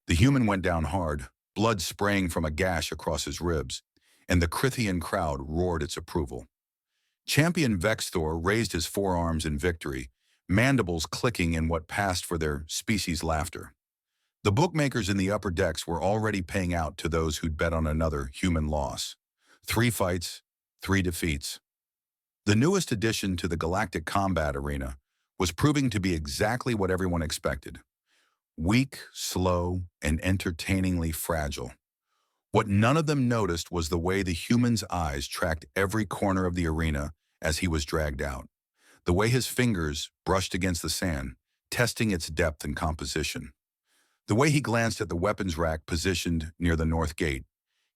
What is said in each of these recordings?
The human went down hard, blood spraying from a gash across his ribs, and the Crithian crowd roared its approval. Champion Vexthor raised his forearms in victory, mandibles clicking in what passed for their species laughter. The bookmakers in the upper decks were already paying out to those who'd bet on another human loss. 3 fights, 3 defeats. The newest addition to the galactic combat arena was proving to be exactly what everyone expected. Weak, slow, and entertainingly fragile. What none of them noticed was the way the human's eyes tracked every corner of the arena as he was dragged out. The way his fingers brushed against the sand, testing its depth and composition. The way he glanced at the weapons rack positioned near the north gate,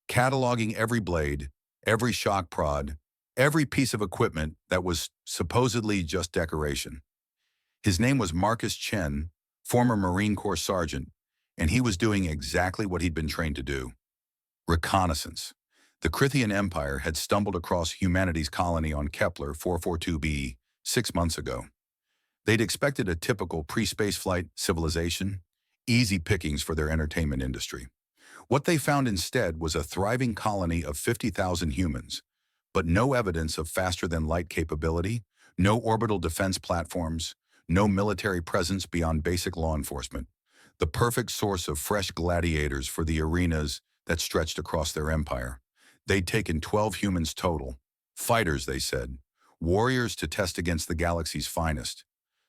cataloging every blade, every shock prod, every piece of equipment that was supposedly just decoration. His name was Marcus Chen, former Marine Corps sergeant, and he was doing exactly what he'd been trained to do. Reconnaissance. The Crithian Empire had stumbled across humanity's colony on Kepler 442b 6 months ago. They'd expected a typical pre-spaceflight civilization, easy pickings for their entertainment industry. What they found instead was a thriving colony of 50,000 humans, but no evidence of faster-than-light capability, no orbital defense platforms, no military presence beyond basic law enforcement. The perfect source of fresh gladiators for the arenas that stretched across their empire. They'd taken 12 humans total. Fighters, they said. Warriors to test against the galaxy's finest.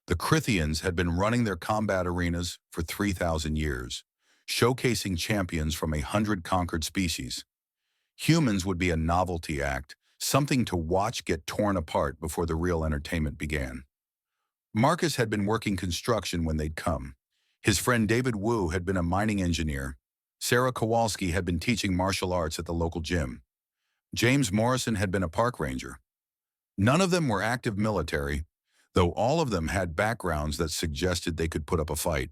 The Crithians had been running their combat arenas for 3,000 years, showcasing champions from 100 conquered species. Humans would be a novelty act, something to watch get torn apart before the real entertainment began. Marcus had been working construction when they'd come. His friend David Wu had been a mining engineer. Sarah Kowalski had been teaching martial arts at the local gym. James Morrison had been a park ranger. None of them were active military, though all of them had backgrounds that suggested they could put up a fight.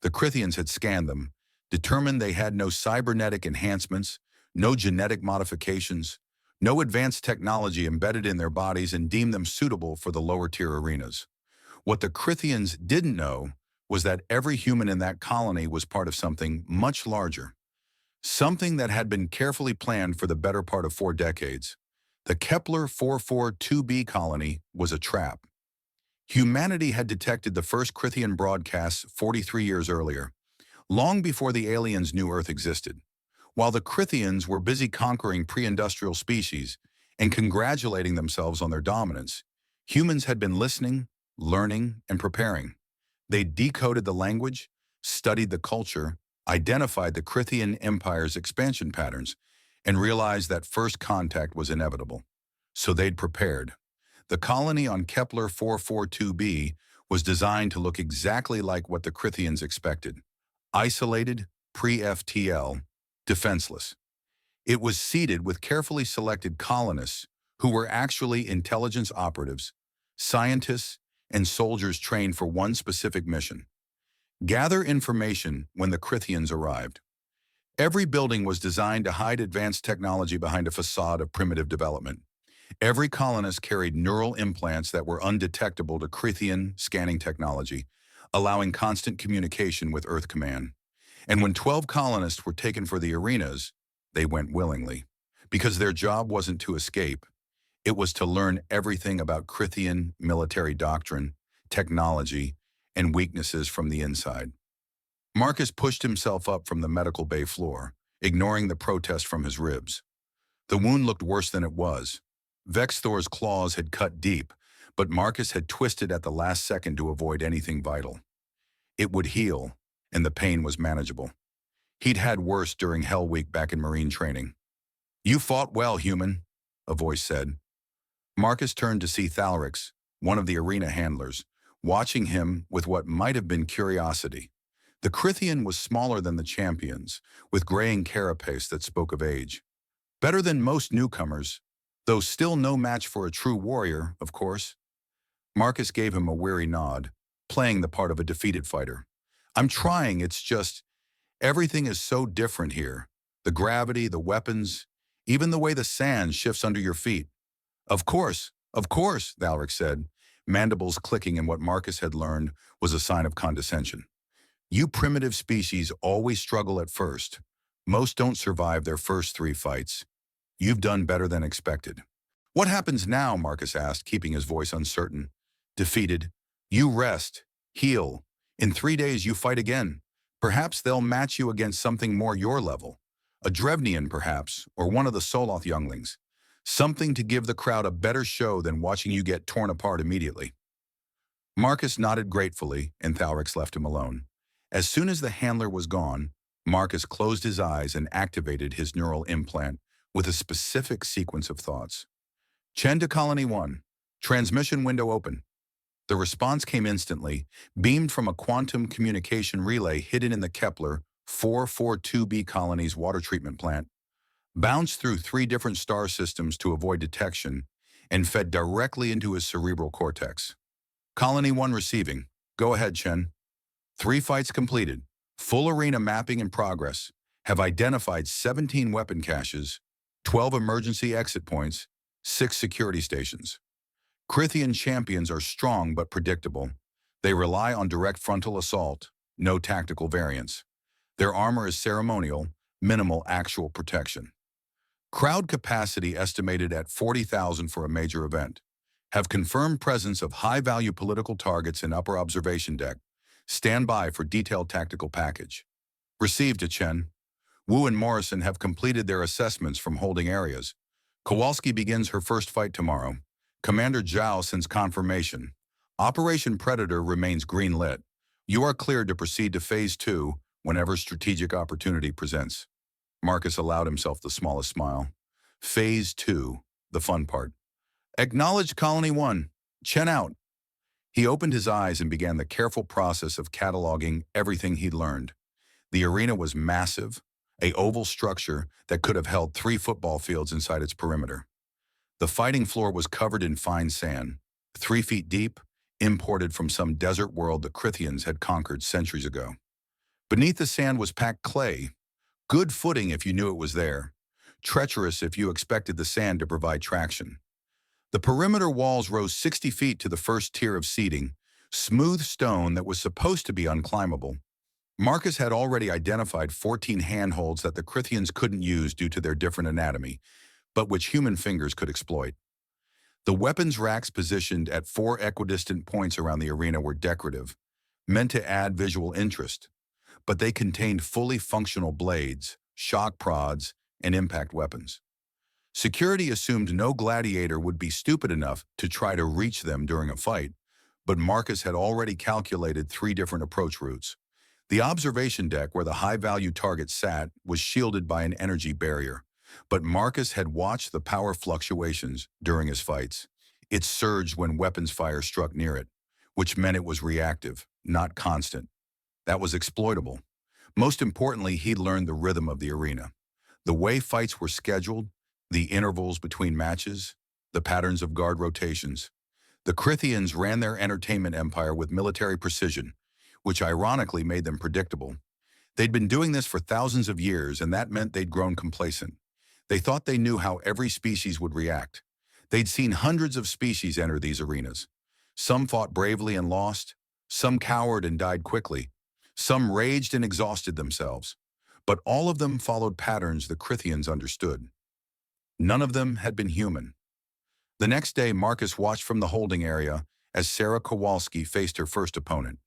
The Crithians had scanned them, determined they had no cybernetic enhancements, no genetic modifications, no advanced technology embedded in their bodies, and deemed them suitable for the lower-tier arenas. What the Crithians didn't know was that every human in that colony was part of something much larger, something that had been carefully planned for the better part of 4 decades. The Kepler 442b colony was a trap. Humanity had detected the first Crithian broadcasts 43 years earlier, long before the aliens knew Earth existed. While the Crithians were busy conquering pre-industrial species and congratulating themselves on their dominance, humans had been listening, learning, and preparing. They decoded the language, studied the culture, identified the Crithian Empire's expansion patterns, and realized that first contact was inevitable. So they'd prepared. The colony on Kepler 442b was designed to look exactly like what the Crithians expected. Isolated, pre-FTL, defenseless. It was seeded with carefully selected colonists who were actually intelligence operatives, scientists, and soldiers trained for one specific mission: gather information when the Crithians arrived. Every building was designed to hide advanced technology behind a facade of primitive development. Every colonist carried neural implants that were undetectable to Crithian scanning technology, allowing constant communication with Earth Command. And when 12 colonists were taken for the arenas, they went willingly, because their job wasn't to escape. It was to learn everything about Crithian military doctrine, technology, and weaknesses from the inside. Marcus pushed himself up from the medical bay floor, ignoring the protest from his ribs. The wound looked worse than it was. Vexthor's claws had cut deep, but Marcus had twisted at the last second to avoid anything vital. It would heal, and the pain was manageable. He'd had worse during Hell Week back in Marine training. "You fought well, human," a voice said. Marcus turned to see Thalrix, one of the arena handlers, watching him with what might have been curiosity. The Crithian was smaller than the champions, with graying carapace that spoke of age. Better than most newcomers, though still no match for a true warrior, of course. Marcus gave him a weary nod, playing the part of a defeated fighter. "I'm trying, it's just, everything is so different here. The gravity, the weapons, even the way the sand shifts under your feet." Of course, Thalrix said, mandibles clicking in what Marcus had learned was a sign of condescension. You primitive species always struggle at first. Most don't survive their first 3 fights. You've done better than expected. What happens now? Marcus asked, keeping his voice uncertain. Defeated. You rest. Heal. In 3 days you fight again. Perhaps they'll match you against something more your level. A Drevnian, perhaps, or one of the Soloth younglings. Something to give the crowd a better show than watching you get torn apart immediately. Marcus nodded gratefully, and Thalrix left him alone. As soon as the handler was gone, Marcus closed his eyes and activated his neural implant with a specific sequence of thoughts. Chen to Colony 1. Transmission window open. The response came instantly, beamed from a quantum communication relay hidden in the Kepler 442b colony's water treatment plant, bounced through 3 different star systems to avoid detection, and fed directly into his cerebral cortex. Colony 1 receiving. Go ahead, Chen. 3 fights completed. Full arena mapping in progress. Have identified 17 weapon caches, 12 emergency exit points, 6 security stations. Crithian champions are strong but predictable. They rely on direct frontal assault, no tactical variance. Their armor is ceremonial, minimal actual protection. Crowd capacity estimated at 40,000 for a major event. Have confirmed presence of high-value political targets in upper observation deck. Stand by for detailed tactical package. Received to Chen. Wu and Morrison have completed their assessments from holding areas. Kowalski begins her first fight tomorrow. Commander Zhao sends confirmation. Operation Predator remains green-lit. You are cleared to proceed to Phase 2 whenever strategic opportunity presents. Marcus allowed himself the smallest smile. Phase 2, the fun part. Acknowledged Colony 1. Chen out. He opened his eyes and began the careful process of cataloging everything he'd learned. The arena was massive, an oval structure that could have held 3 football fields inside its perimeter. The fighting floor was covered in fine sand, 3 feet deep, imported from some desert world the Crithians had conquered centuries ago. Beneath the sand was packed clay, good footing if you knew it was there, treacherous if you expected the sand to provide traction. The perimeter walls rose 60 feet to the first tier of seating, smooth stone that was supposed to be unclimbable. Marcus had already identified 14 handholds that the Crithians couldn't use due to their different anatomy, but which human fingers could exploit. The weapons racks positioned at 4 equidistant points around the arena were decorative, meant to add visual interest, but they contained fully functional blades, shock prods, and impact weapons. Security assumed no gladiator would be stupid enough to try to reach them during a fight, but Marcus had already calculated 3 different approach routes. The observation deck where the high-value target sat was shielded by an energy barrier, but Marcus had watched the power fluctuations during his fights. It surged when weapons fire struck near it, which meant it was reactive, not constant. That was exploitable. Most importantly, he'd learned the rhythm of the arena. The way fights were scheduled, the intervals between matches, the patterns of guard rotations. The Crithians ran their entertainment empire with military precision, which ironically made them predictable. They'd been doing this for thousands of years, and that meant they'd grown complacent. They thought they knew how every species would react. They'd seen hundreds of species enter these arenas. Some fought bravely and lost, some cowered and died quickly, some raged and exhausted themselves. But all of them followed patterns the Crithians understood. None of them had been human. The next day, Marcus watched from the holding area as Sarah Kowalski faced her first opponent.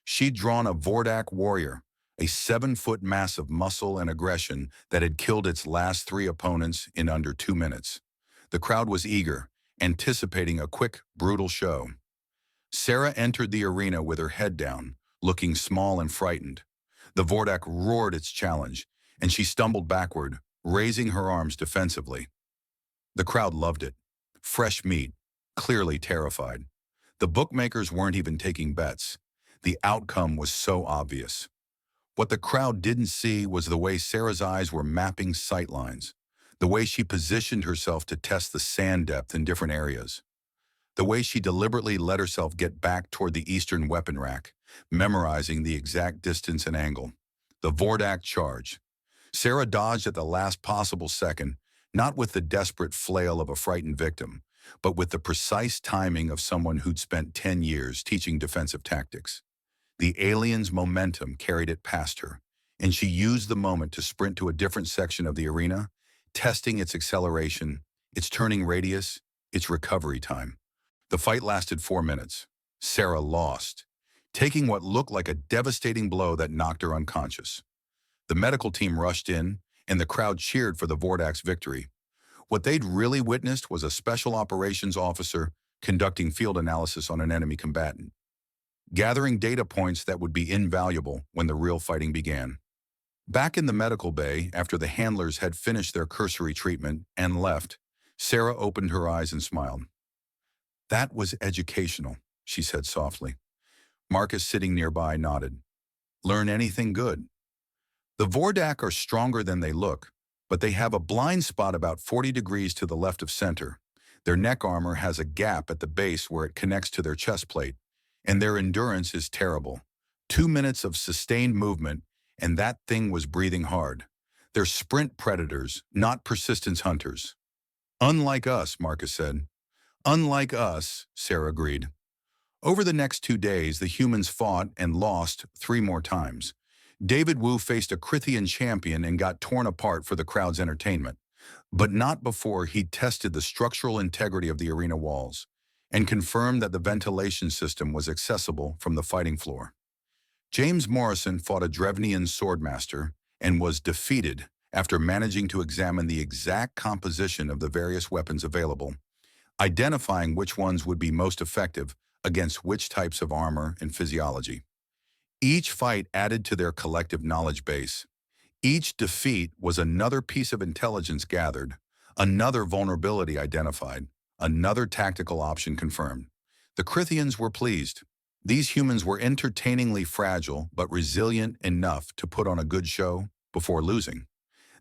She'd drawn a Vordak warrior, a 7-foot mass of muscle and aggression that had killed its last 3 opponents in under 2 minutes. The crowd was eager, anticipating a quick, brutal show. Sarah entered the arena with her head down, looking small and frightened. The Vordak roared its challenge, and she stumbled backward, raising her arms defensively. The crowd loved it. Fresh meat, clearly terrified. The bookmakers weren't even taking bets. The outcome was so obvious. What the crowd didn't see was the way Sarah's eyes were mapping sightlines, the way she positioned herself to test the sand depth in different areas, the way she deliberately let herself get back toward the eastern weapon rack, memorizing the exact distance and angle. The Vordak charge. Sarah dodged at the last possible second, not with the desperate flail of a frightened victim, but with the precise timing of someone who'd spent 10 years teaching defensive tactics. The alien's momentum carried it past her, and she used the moment to sprint to a different section of the arena, testing its acceleration, its turning radius, its recovery time. The fight lasted 4 minutes. Sarah lost, taking what looked like a devastating blow that knocked her unconscious. The medical team rushed in, and the crowd cheered for the Vordak's victory. What they'd really witnessed was a special operations officer conducting field analysis on an enemy combatant, gathering data points that would be invaluable when the real fighting began. Back in the medical bay, after the handlers had finished their cursory treatment and left, Sarah opened her eyes and smiled. "That was educational," she said softly. Marcus, sitting nearby, nodded. "Learn anything good?" The Vordak are stronger than they look, but they have a blind spot about 40 degrees to the left of center. Their neck armor has a gap at the base where it connects to their chest plate, and their endurance is terrible. 2 minutes of sustained movement, and that thing was breathing hard. They're sprint predators, not persistence hunters. "Unlike us," Marcus said. "Unlike us," Sarah agreed. Over the next 2 days, the humans fought and lost 3 more times. David Wu faced a Crithian champion and got torn apart for the crowd's entertainment, but not before he'd tested the structural integrity of the arena walls and confirmed that the ventilation system was accessible from the fighting floor. James Morrison fought a Drevnian swordmaster and was defeated after managing to examine the exact composition of the various weapons available, identifying which ones would be most effective against which types of armor and physiology. Each fight added to their collective knowledge base. Each defeat was another piece of intelligence gathered, another vulnerability identified, another tactical option confirmed. The Crithians were pleased. These humans were entertainingly fragile but resilient enough to put on a good show before losing.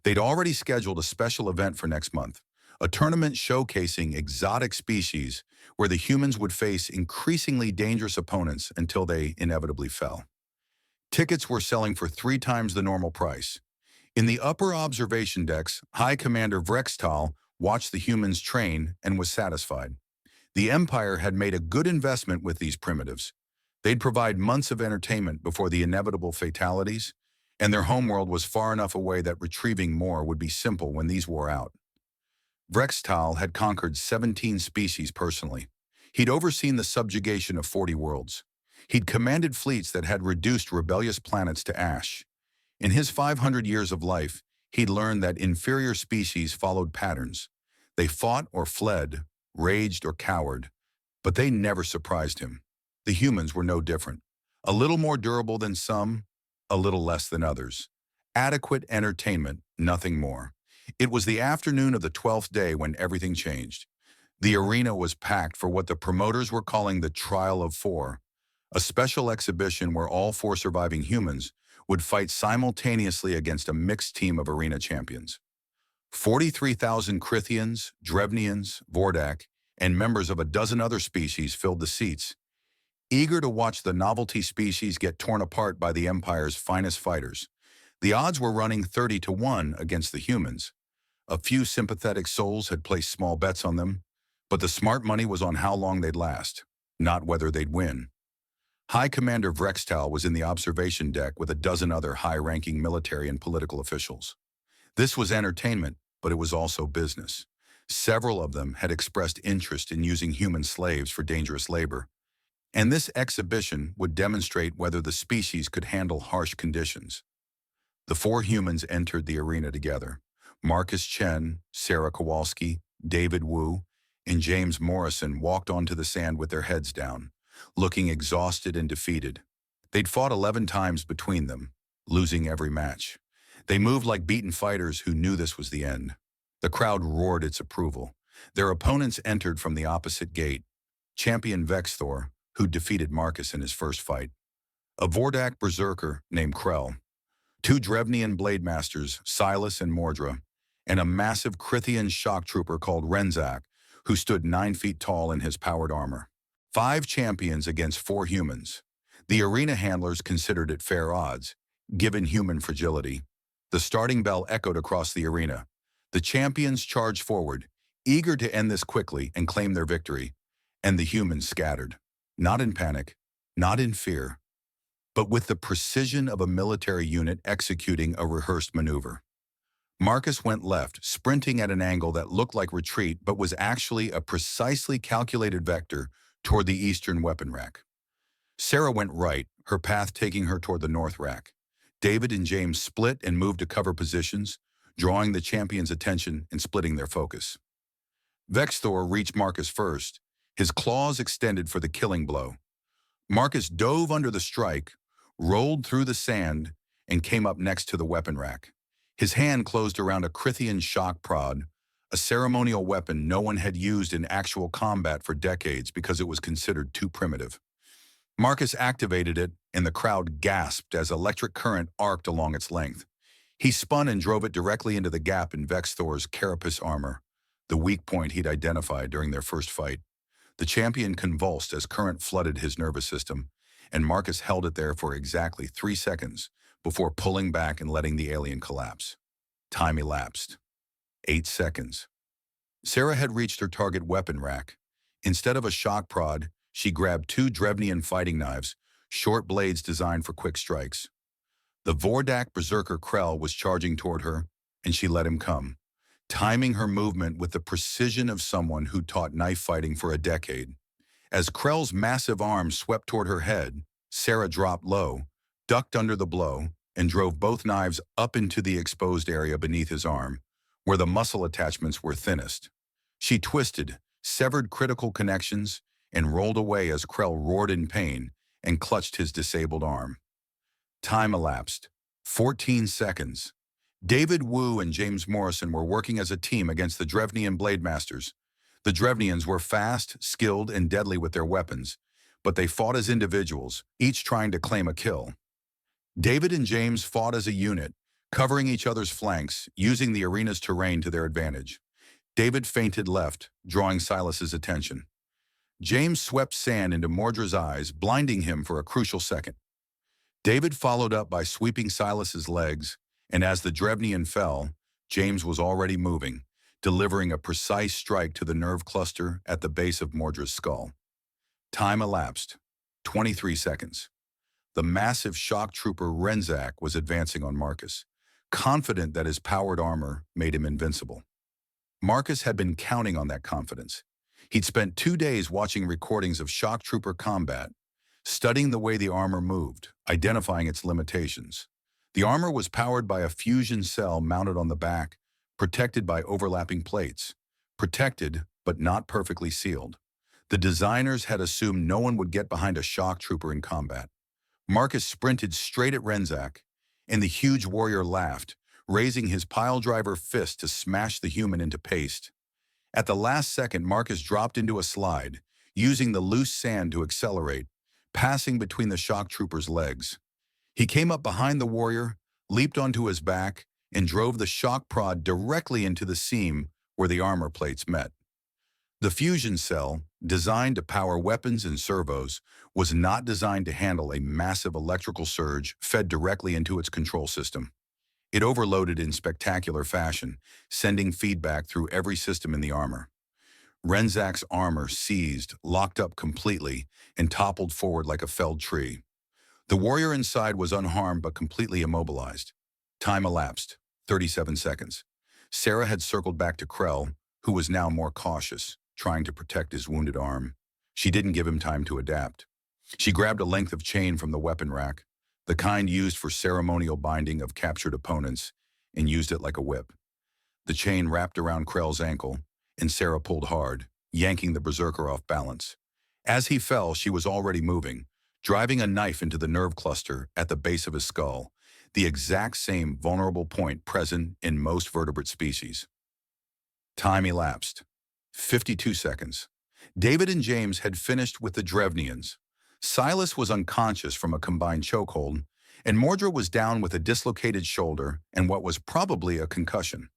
They'd already scheduled a special event for next month, a tournament showcasing exotic species where the humans would face increasingly dangerous opponents until they inevitably fell. Tickets were selling for 3 times the normal price. In the upper observation decks, High Commander Vrextal watched the humans train and was satisfied. The Empire had made a good investment with these primitives. They'd provide months of entertainment before the inevitable fatalities, and their homeworld was far enough away that retrieving more would be simple when these wore out. Vrextal had conquered 17 species personally. He'd overseen the subjugation of 40 worlds. He'd commanded fleets that had reduced rebellious planets to ash. In his 500 years of life, he'd learned that inferior species followed patterns. They fought or fled, raged or cowered, but they never surprised him. The humans were no different. A little more durable than some, a little less than others. Adequate entertainment, nothing more. It was the afternoon of the 12th day when everything changed. The arena was packed for what the promoters were calling the Trial of 4, a special exhibition where all 4 surviving humans would fight simultaneously against a mixed team of arena champions. 43,000 Crithians, Drevnians, Vordak, and members of a dozen other species filled the seats, eager to watch the novelty species get torn apart by the Empire's finest fighters. The odds were running 30-1 against the humans. A few sympathetic souls had placed small bets on them, but the smart money was on how long they'd last, not whether they'd win. High Commander Vrextal was in the observation deck with a dozen other high-ranking military and political officials. This was entertainment, but it was also business. Several of them had expressed interest in using human slaves for dangerous labor, and this exhibition would demonstrate whether the species could handle harsh conditions. The 4 humans entered the arena together. Marcus Chen, Sarah Kowalski, David Wu, and James Morrison walked onto the sand with their heads down, looking exhausted and defeated. They'd fought 11 times between them, losing every match. They moved like beaten fighters who knew this was the end. The crowd roared its approval. Their opponents entered from the opposite gate. Champion Vexthor, who defeated Marcus in his first fight. A Vordak berserker named Krell. 2 Drevnian blade masters, Silas and Mordra, and a massive Crithian shock trooper called Renzak, who stood 9 feet tall in his powered armor. 5 champions against 4 humans. The arena handlers considered it fair odds, given human fragility. The starting bell echoed across the arena. The champions charged forward, eager to end this quickly and claim their victory, and the humans scattered. Not in panic, not in fear, but with the precision of a military unit executing a rehearsed maneuver. Marcus went left, sprinting at an angle that looked like retreat but was actually a precisely calculated vector toward the eastern weapon rack. Sarah went right, her path taking her toward the north rack. David and James split and moved to cover positions, drawing the champion's attention and splitting their focus. Vexthor reached Marcus first, his claws extended for the killing blow. Marcus dove under the strike, rolled through the sand, and came up next to the weapon rack. His hand closed around a Crithian shock prod, a ceremonial weapon no one had used in actual combat for decades because it was considered too primitive. Marcus activated it, and the crowd gasped as electric current arced along its length. He spun and drove it directly into the gap in Vexthor's carapace armor, the weak point he'd identified during their first fight. The champion convulsed as current flooded his nervous system, and Marcus held it there for exactly 3 seconds before pulling back and letting the alien collapse. Time elapsed. 8 seconds. Sarah had reached her target weapon rack. Instead of a shock prod, she grabbed 2 Drevnian fighting knives, short blades designed for quick strikes. The Vordak berserker Krell was charging toward her, and she let him come, timing her movement with the precision of someone who taught knife fighting for a decade. As Krell's massive arm swept toward her head, Sarah dropped low, ducked under the blow, and drove both knives up into the exposed area beneath his arm, where the muscle attachments were thinnest. She twisted, severed critical connections, and rolled away as Krell roared in pain and clutched his disabled arm. Time elapsed. 14 seconds. David Wu and James Morrison were working as a team against the Drevnian Blade Masters. The Drevnians were fast, skilled, and deadly with their weapons, but they fought as individuals, each trying to claim a kill. David and James fought as a unit, covering each other's flanks, using the arena's terrain to their advantage. David feinted left, drawing Silas's attention. James swept sand into Mordra's eyes, blinding him for a crucial second. David followed up by sweeping Silas's legs, and as the Drevnian fell, James was already moving, delivering a precise strike to the nerve cluster at the base of Mordra's skull. Time elapsed. 23 seconds. The massive shock trooper Renzak was advancing on Marcus, confident that his powered armor made him invincible. Marcus had been counting on that confidence. He'd spent 2 days watching recordings of shock trooper combat, studying the way the armor moved, identifying its limitations. The armor was powered by a fusion cell mounted on the back, protected by overlapping plates. Protected, but not perfectly sealed. The designers had assumed no one would get behind a shock trooper in combat. Marcus sprinted straight at Renzak, and the huge warrior laughed, raising his piledriver fist to smash the human into paste. At the last second, Marcus dropped into a slide, using the loose sand to accelerate, passing between the shock trooper's legs. He came up behind the warrior, leaped onto his back, and drove the shock prod directly into the seam where the armor plates met. The fusion cell, designed to power weapons and servos, was not designed to handle a massive electrical surge fed directly into its control system. It overloaded in spectacular fashion, sending feedback through every system in the armor. Renzak's armor seized, locked up completely, and toppled forward like a felled tree. The warrior inside was unharmed but completely immobilized. Time elapsed. 37 seconds. Sarah had circled back to Krell, who was now more cautious, trying to protect his wounded arm. She didn't give him time to adapt. She grabbed a length of chain from the weapon rack, the kind used for ceremonial binding of captured opponents, and used it like a whip. The chain wrapped around Krell's ankle, and Sarah pulled hard, yanking the berserker off balance. As he fell, she was already moving, driving a knife into the nerve cluster at the base of his skull, the exact same vulnerable point present in most vertebrate species. Time elapsed. 52 seconds. David and James had finished with the Drevnians. Silas was unconscious from a combined chokehold, and Mordra was down with a dislocated shoulder and what was probably a concussion.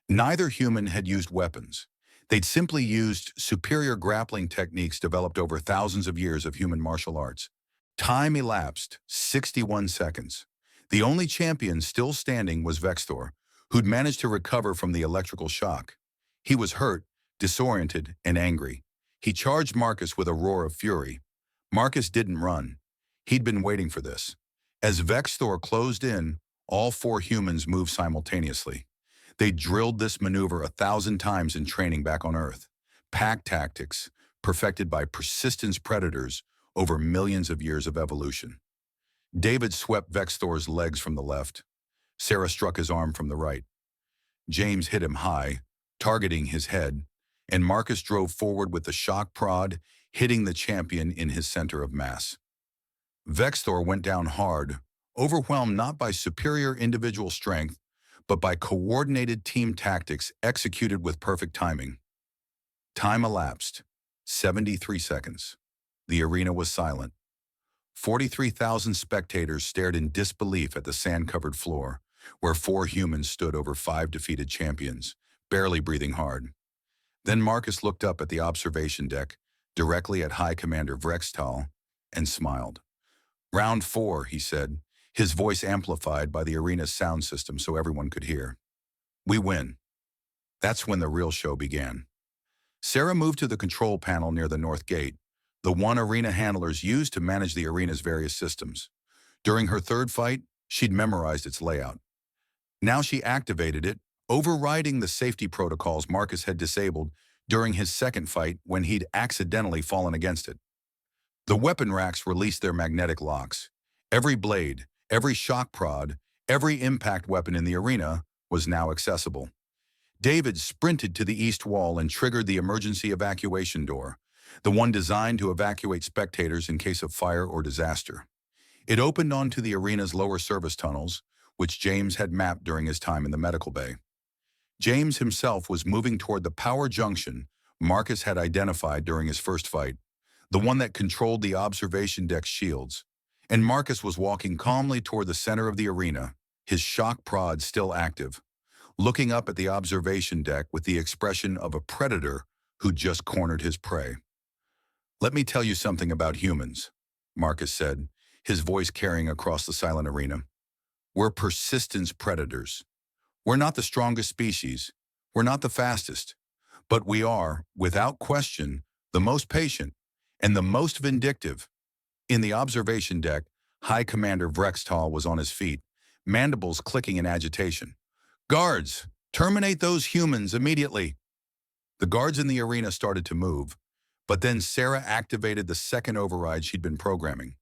Neither human had used weapons. They'd simply used superior grappling techniques developed over thousands of years of human martial arts. Time elapsed. 61 seconds. The only champion still standing was Vexthor, who'd managed to recover from the electrical shock. He was hurt, disoriented, and angry. He charged Marcus with a roar of fury. Marcus didn't run. He'd been waiting for this. As Vexthor closed in, all four humans moved simultaneously. They drilled this maneuver 1,000 times in training back on Earth. Pack tactics, perfected by persistence predators over millions of years of evolution. David swept Vexthor's legs from the left. Sarah struck his arm from the right. James hit him high, targeting his head, and Marcus drove forward with the shock prod, hitting the champion in his center of mass. Vexthor went down hard, overwhelmed not by superior individual strength, but by coordinated team tactics executed with perfect timing. Time elapsed, 73 seconds. The arena was silent. 43,000 spectators stared in disbelief at the sand-covered floor, where four humans stood over five defeated champions, barely breathing hard. Then Marcus looked up at the observation deck, directly at High Commander Vrextal, and smiled. "Round 4, he said, his voice amplified by the arena's sound system so everyone could hear. "We win." That's when the real show began. Sarah moved to the control panel near the north gate, the one arena handlers used to manage the arena's various systems. During her third fight, she'd memorized its layout. Now she activated it, overriding the safety protocols Marcus had disabled during his second fight when he'd accidentally fallen against it. The weapon racks released their magnetic locks. Every blade, every shock prod, every impact weapon in the arena was now accessible. David sprinted to the east wall and triggered the emergency evacuation door, the one designed to evacuate spectators in case of fire or disaster. It opened onto the arena's lower service tunnels, which James had mapped during his time in the medical bay. James himself was moving toward the power junction Marcus had identified during his first fight, the one that controlled the observation deck's shields, and Marcus was walking calmly toward the center of the arena, his shock prod still active, looking up at the observation deck with the expression of a predator who just cornered his prey. "Let me tell you something about humans," Marcus said, his voice carrying across the silent arena. "We're persistence predators. We're not the strongest species. We're not the fastest. But we are, without question, the most patient and the most vindictive." In the observation deck, High Commander Vrextal was on his feet, mandibles clicking in agitation. "Guards, terminate those humans immediately." The guards in the arena started to move, but then Sarah activated the second override she'd been programming.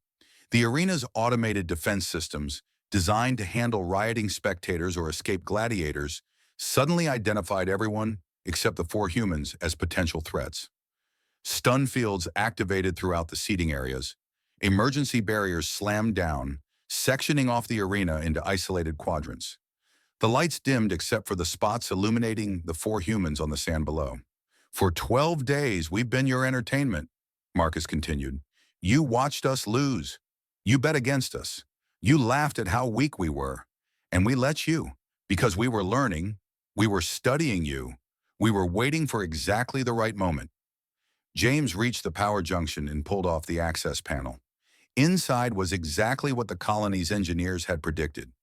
The arena's automated defense systems, designed to handle rioting spectators or escaped gladiators, suddenly identified everyone, except the four humans, as potential threats. Stun fields activated throughout the seating areas. Emergency barriers slammed down, sectioning off the arena into isolated quadrants. The lights dimmed except for the spots illuminating the four humans on the sand below. "For 12 days, we've been your entertainment," Marcus continued. "You watched us lose. You bet against us. You laughed at how weak we were. And we let you, because we were learning, we were studying you, we were waiting for exactly the right moment." James reached the power junction and pulled off the access panel. Inside was exactly what the colony's engineers had predicted.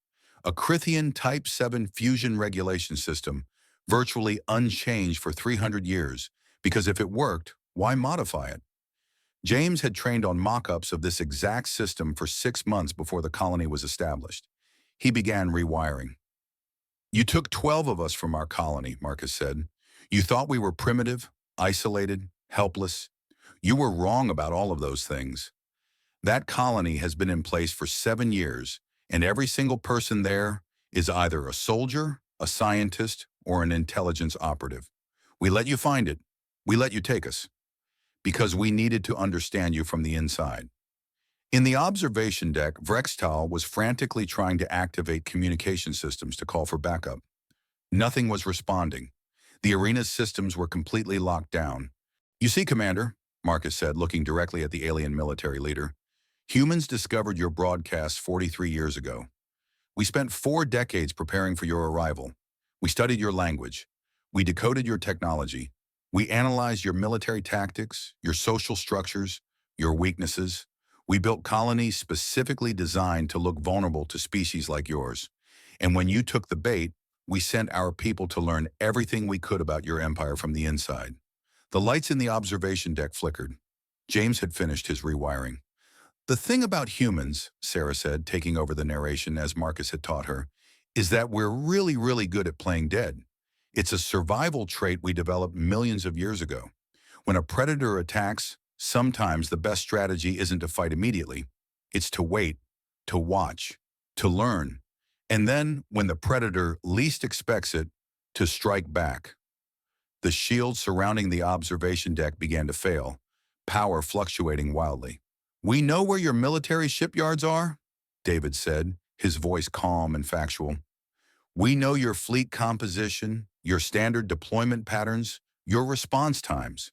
A Crithian Type 7 fusion regulation system, virtually unchanged for 300 years, because if it worked, why modify it? James had trained on mock-ups of this exact system for 6 months before the colony was established. He began rewiring. "You took 12 of us from our colony," Marcus said. "You thought we were primitive, isolated, helpless. You were wrong about all of those things. That colony has been in place for 7 years, and every single person there is either a soldier, a scientist, or an intelligence operative. We let you find it. We let you take us. Because we needed to understand you from the inside." In the observation deck, Vrextal was frantically trying to activate communication systems to call for backup. Nothing was responding. The arena's systems were completely locked down. "You see, Commander," Marcus said, looking directly at the alien military leader, "humans discovered your broadcast 43 years ago. We spent 4 decades preparing for your arrival. We studied your language. We decoded your technology. We analyzed your military tactics, your social structures, your weaknesses. We built colonies specifically designed to look vulnerable to species like yours. And when you took the bait, we sent our people to learn everything we could about your empire from the inside." The lights in the observation deck flickered. James had finished his rewiring. The thing about humans, Sarah said, taking over the narration as Marcus had taught her, is that we're really, really good at playing dead. It's a survival trait we developed millions of years ago. When a predator attacks, sometimes the best strategy isn't to fight immediately. It's to wait, to watch, to learn, and then, when the predator least expects it, to strike back. The shield surrounding the observation deck began to fail, power fluctuating wildly. "We know where your military shipyards are," David said, his voice calm and factual. "We know your fleet composition, your standard deployment patterns, your response times.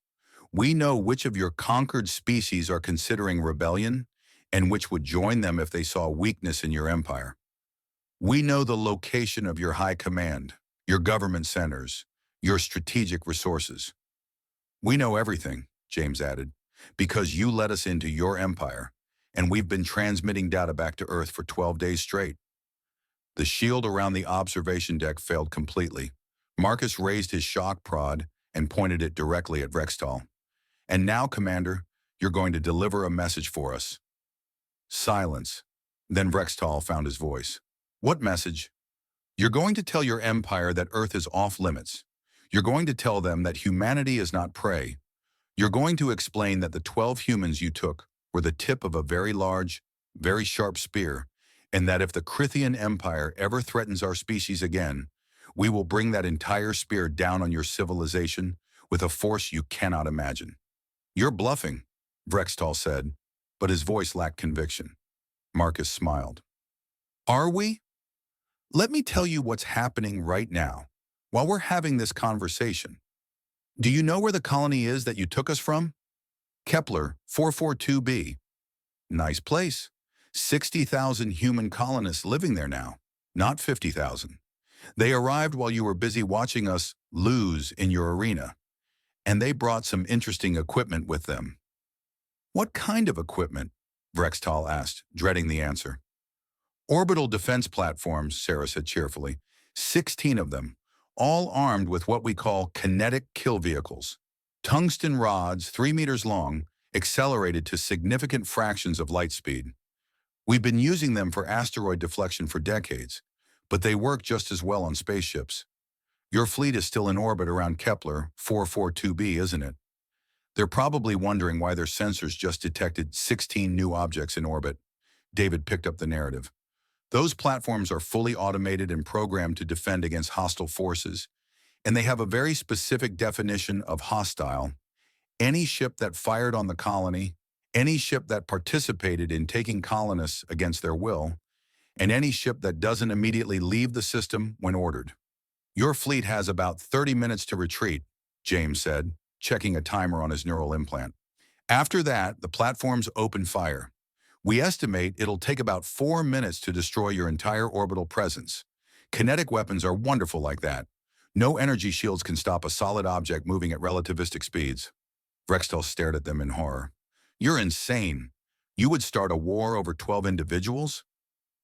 We know which of your conquered species are considering rebellion and which would join them if they saw weakness in your empire. We know the location of your high command, your government centers, your strategic resources. We know everything," James added, "because you let us into your empire, and we've been transmitting data back to Earth for 12 days straight." The shield around the observation deck failed completely. Marcus raised his shock prod and pointed it directly at Rextal. "And now, Commander, you're going to deliver a message for us." Silence. Then Rextal found his voice. "What message?" "You're going to tell your empire that Earth is off limits. You're going to tell them that humanity is not prey. You're going to explain that the 12 humans you took were the tip of a very large, very sharp spear, and that if the Crithian Empire ever threatens our species again, we will bring that entire spear down on your civilization with a force you cannot imagine." "You're bluffing," Vrextal said, but his voice lacked conviction. Marcus smiled. "Are we? Let me tell you what's happening right now, while we're having this conversation. Do you know where the colony is that you took us from?" "Kepler 442b. "Nice place. 60,000 human colonists living there now, not 50,000. They arrived while you were busy watching us lose in your arena, and they brought some interesting equipment with them." "What kind of equipment?" Vrextal asked, dreading the answer. "Orbital defense platforms," Sarah said cheerfully. 16 of them, all armed with what we call kinetic kill vehicles. Tungsten rods, 3 meters long, accelerated to significant fractions of light speed. We've been using them for asteroid deflection for decades, but they work just as well on spaceships. Your fleet is still in orbit around Kepler 442b, isn't it? They're probably wondering why their sensors just detected 16 new objects in orbit. David picked up the narrative. Those platforms are fully automated and programmed to defend against hostile forces, and they have a very specific definition of hostile. Any ship that fired on the colony, any ship that participated in taking colonists against their will, and any ship that doesn't immediately leave the system when ordered. Your fleet has about 30 minutes to retreat, James said, checking a timer on his neural implant. After that, the platforms open fire. We estimate it'll take about 4 minutes to destroy your entire orbital presence. Kinetic weapons are wonderful like that. No energy shields can stop a solid object moving at relativistic speeds. Vrextal stared at them in horror. "You're insane. You would start a war over 12 individuals?"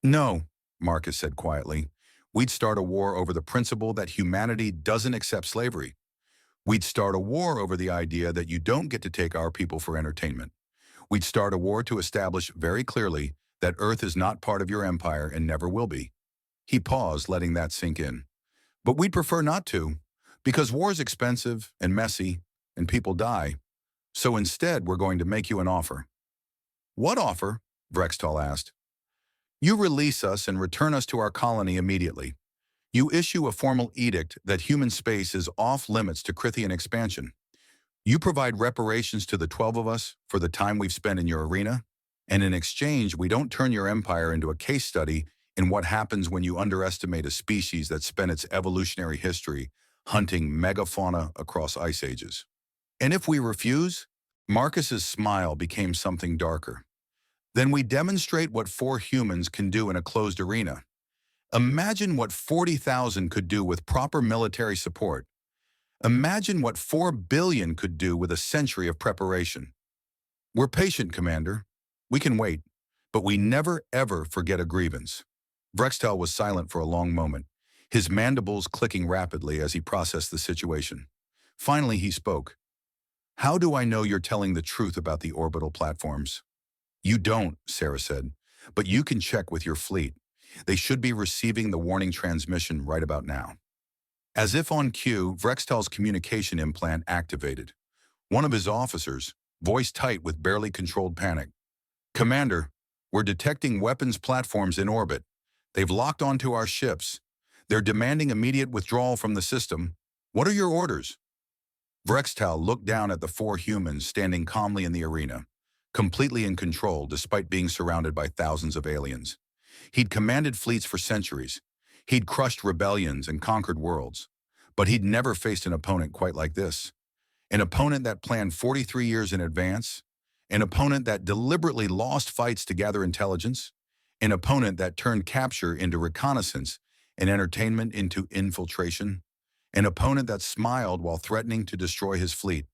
"No," Marcus said quietly. "We'd start a war over the principle that humanity doesn't accept slavery. We'd start a war over the idea that you don't get to take our people for entertainment. We'd start a war to establish very clearly that Earth is not part of your empire and never will be." He paused, letting that sink in. "But we'd prefer not to, because war's expensive and messy, and people die. So instead, we're going to make you an offer." "What offer?" Vrextal asked. "You release us and return us to our colony immediately. You issue a formal edict that human space is off limits to Crithian expansion. You provide reparations to the 12 of us for the time we've spent in your arena, and in exchange, we don't turn your empire into a case study in what happens when you underestimate a species that spent its evolutionary history hunting megafauna across ice ages. And if we refuse?" Marcus's smile became something darker. "Then we demonstrate what 4 humans can do in a closed arena. Imagine what 40,000 could do with proper military support. Imagine what 4 billion could do with a century of preparation. We're patient, Commander. We can wait, but we never ever forget a grievance." Vrextal was silent for a long moment, his mandibles clicking rapidly as he processed the situation. Finally, he spoke. "How do I know you're telling the truth about the orbital platforms?" You don't, Sarah said, but you can check with your fleet. They should be receiving the warning transmission right about now. As if on cue, Vrextal's communication implant activated. One of his officers, voice tight with barely controlled panic. Commander, we're detecting weapons platforms in orbit. They've locked onto our ships. They're demanding immediate withdrawal from the system. What are your orders? Vrextal looked down at the four humans standing calmly in the arena, completely in control despite being surrounded by thousands of aliens. He'd commanded fleets for centuries. He'd crushed rebellions and conquered worlds. But he'd never faced an opponent quite like this. An opponent that planned 43 years in advance. An opponent that deliberately lost fights to gather intelligence. An opponent that turned capture into reconnaissance and entertainment into infiltration. An opponent that smiled while threatening to destroy his fleet.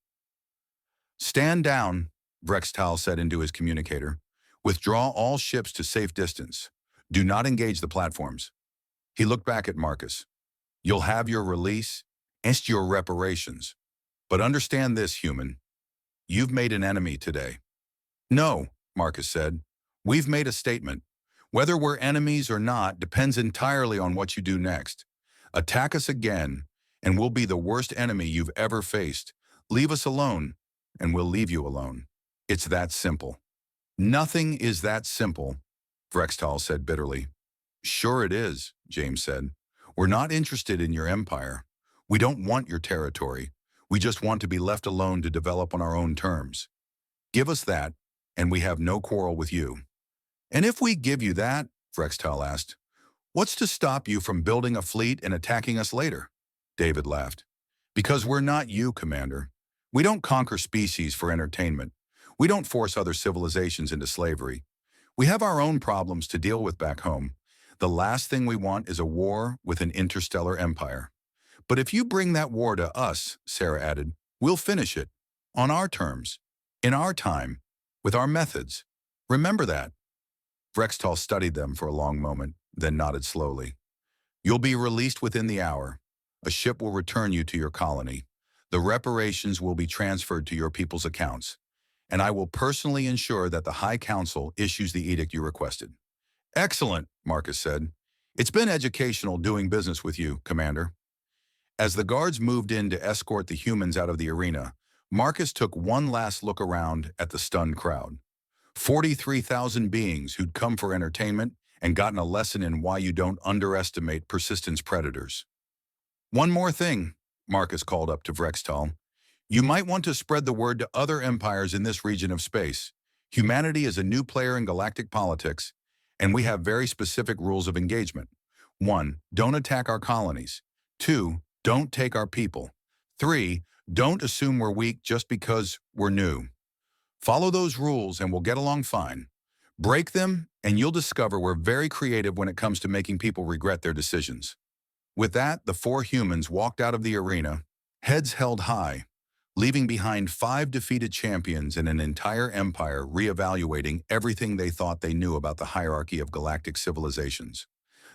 Stand down, Vrextal said into his communicator. Withdraw all ships to safe distance. Do not engage the platforms. He looked back at Marcus. You'll have your release and your reparations. But understand this, human. You've made an enemy today. No, Marcus said. We've made a statement. Whether we're enemies or not depends entirely on what you do next. Attack us again, and we'll be the worst enemy you've ever faced. Leave us alone, and we'll leave you alone. It's that simple. Nothing is that simple, Vrextal said bitterly. Sure it is, James said. We're not interested in your empire. We don't want your territory. We just want to be left alone to develop on our own terms. Give us that, and we have no quarrel with you. And if we give you that, Vrextal asked, what's to stop you from building a fleet and attacking us later? David laughed. Because we're not you, Commander. We don't conquer species for entertainment. We don't force other civilizations into slavery. We have our own problems to deal with back home. The last thing we want is a war with an interstellar empire. But if you bring that war to us, Sarah added, we'll finish it. On our terms. In our time. With our methods. Remember that. Vrextal studied them for a long moment, then nodded slowly. You'll be released within the hour. A ship will return you to your colony. The reparations will be transferred to your people's accounts. And I will personally ensure that the High Council issues the edict you requested. Excellent, Marcus said. It's been educational doing business with you, Commander. As the guards moved in to escort the humans out of the arena, Marcus took one last look around at the stunned crowd. 43,000 beings who'd come for entertainment and gotten a lesson in why you don't underestimate persistence predators. One more thing, Marcus called up to Vrextal. You might want to spread the word to other empires in this region of space. Humanity is a new player in galactic politics, and we have very specific rules of engagement. 1. Don't attack our colonies. 2. Don't take our people. 3. Don't assume we're weak just because we're new. Follow those rules and we'll get along fine. Break them and you'll discover we're very creative when it comes to making people regret their decisions. With that, the four humans walked out of the arena, heads held high, leaving behind 5 defeated champions and an entire empire reevaluating everything they thought they knew about the hierarchy of galactic civilizations.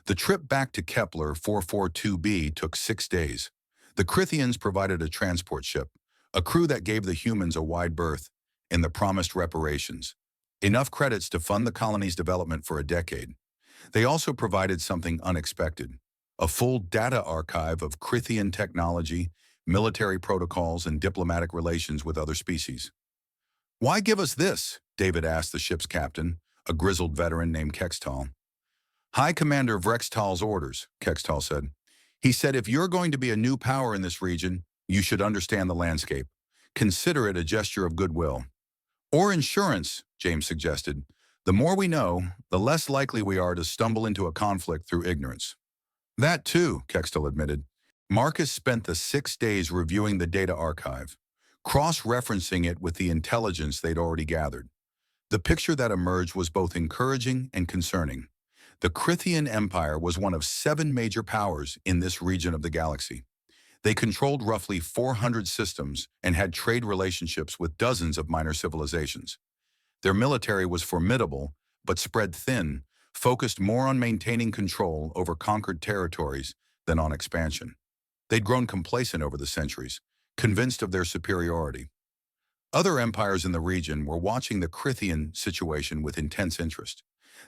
The trip back to Kepler 442b took 6 days. The Crithians provided a transport ship, a crew that gave the humans a wide berth, and the promised reparations. Enough credits to fund the colony's development for a decade. They also provided something unexpected, a full data archive of Crithian technology, military protocols, and diplomatic relations with other species. Why give us this? David asked the ship's captain, a grizzled veteran named Kextal. High Commander Vrextal's orders, Kextal said. He said if you're going to be a new power in this region, you should understand the landscape. Consider it a gesture of goodwill. Or insurance, James suggested. The more we know, the less likely we are to stumble into a conflict through ignorance. That too, Kextal admitted. Marcus spent the 6 days reviewing the data archive, cross-referencing it with the intelligence they'd already gathered. The picture that emerged was both encouraging and concerning. The Crithian Empire was one of 7 major powers in this region of the galaxy. They controlled roughly 400 systems and had trade relationships with dozens of minor civilizations. Their military was formidable, but spread thin, focused more on maintaining control over conquered territories than on expansion. They'd grown complacent over the centuries, convinced of their superiority. Other empires in the region were watching the Crithian situation with intense interest.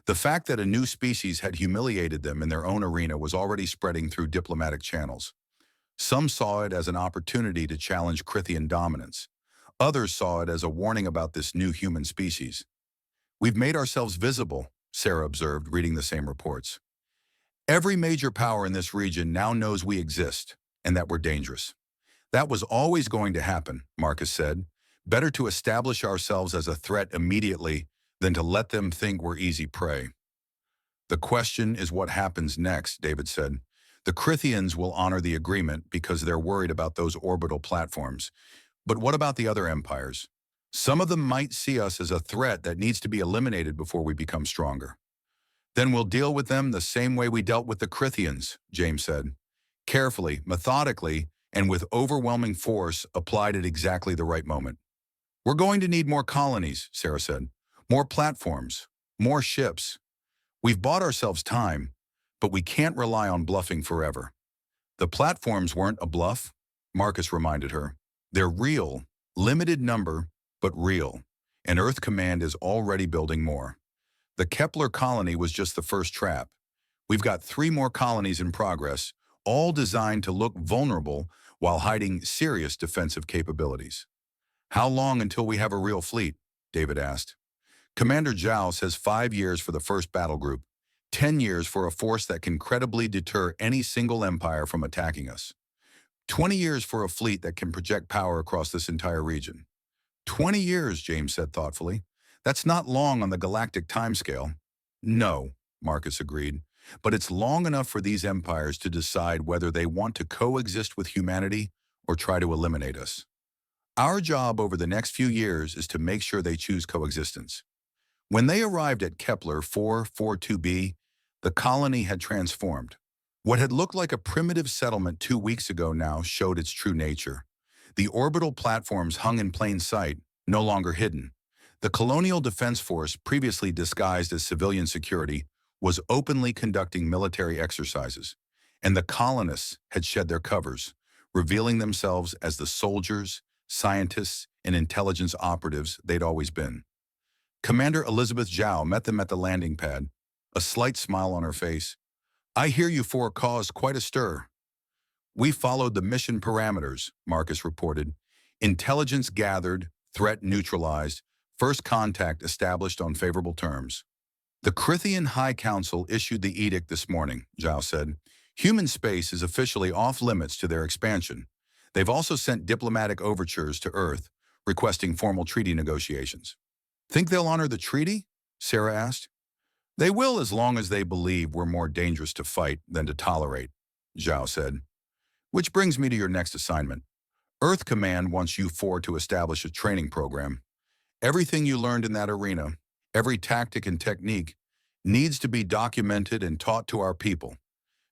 The fact that a new species had humiliated them in their own arena was already spreading through diplomatic channels. Some saw it as an opportunity to challenge Crithian dominance. Others saw it as a warning about this new human species. "We've made ourselves visible," Sarah observed, reading the same reports. "Every major power in this region now knows we exist, and that we're dangerous." "That was always going to happen," Marcus said. "Better to establish ourselves as a threat immediately than to let them think we're easy prey." "The question is what happens next," David said. "The Crithians will honor the agreement because they're worried about those orbital platforms. But what about the other empires? Some of them might see us as a threat that needs to be eliminated before we become stronger." "Then we'll deal with them the same way we dealt with the Crithians," James said. "Carefully, methodically, and with overwhelming force applied at exactly the right moment." "We're going to need more colonies," Sarah said. "More platforms, more ships. We've bought ourselves time, but we can't rely on bluffing forever." "The platforms weren't a bluff," Marcus reminded her. "They're real, limited number, but real, and Earth Command is already building more. The Kepler colony was just the first trap. We've got 3 more colonies in progress, all designed to look vulnerable while hiding serious defensive capabilities." "How long until we have a real fleet?" David asked. "Commander Zhao says 5 years for the first battle group, 10 years for a force that can credibly deter any single empire from attacking us. 20 years for a fleet that can project power across this entire region." 20 years, James said thoughtfully. "That's not long on the galactic timescale." "No," Marcus agreed, "but it's long enough for these empires to decide whether they want to coexist with humanity or try to eliminate us. Our job over the next few years is to make sure they choose coexistence." When they arrived at Kepler 442b, the colony had transformed. What had looked like a primitive settlement 2 weeks ago now showed its true nature. The orbital platforms hung in plain sight, no longer hidden. The Colonial Defense Force, previously disguised as civilian security, was openly conducting military exercises, and the colonists had shed their covers, revealing themselves as the soldiers, scientists, and intelligence operatives they'd always been. Commander Elizabeth Zhao met them at the landing pad, a slight smile on her face. "I hear you 4 caused quite a stir." "We followed the mission parameters," Marcus reported. "Intelligence gathered, threat neutralized, first contact established on favorable terms." "The Crithian High Council issued the edict this morning," Zhao said. "Human space is officially off limits to their expansion. They've also sent diplomatic overtures to Earth, requesting formal treaty negotiations." "Think they'll honor the treaty?" Sarah asked. "They will as long as they believe we're more dangerous to fight than to tolerate," Zhao said. "Which brings me to your next assignment. Earth Command wants you 4 to establish a training program. Everything you learned in that arena, every tactic and technique, needs to be documented and taught to our people,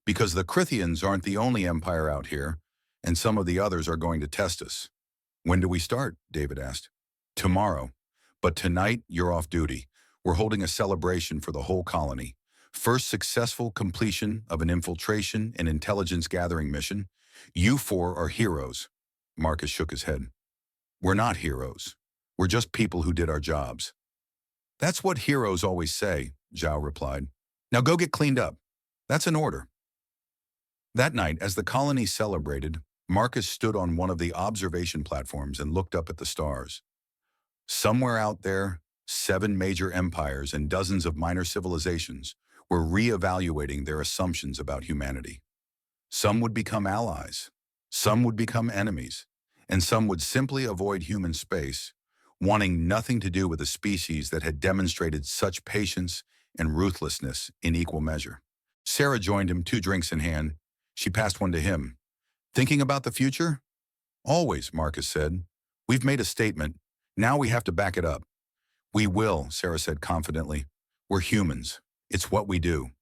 because the Crithians aren't the only empire out here, and some of the others are going to test us." "When do we start?" David asked. "Tomorrow. But tonight, you're off duty. We're holding a celebration for the whole colony. First successful completion of an infiltration and intelligence gathering mission. You 4 are heroes." Marcus shook his head. "We're not heroes. We're just people who did our jobs." "That's what heroes always say," Zhao replied. "Now go get cleaned up. That's an order." That night, as the colony celebrated, Marcus stood on one of the observation platforms and looked up at the stars. Somewhere out there, 7 major empires and dozens of minor civilizations were re-evaluating their assumptions about humanity. Some would become allies, some would become enemies, and some would simply avoid human space, wanting nothing to do with a species that had demonstrated such patience and ruthlessness in equal measure. Sarah joined him, 2 drinks in hand. She passed one to him. "Thinking about the future?" "Always," Marcus said. "We've made a statement. Now we have to back it up." "We will," Sarah said confidently. "We're humans. It's what we do."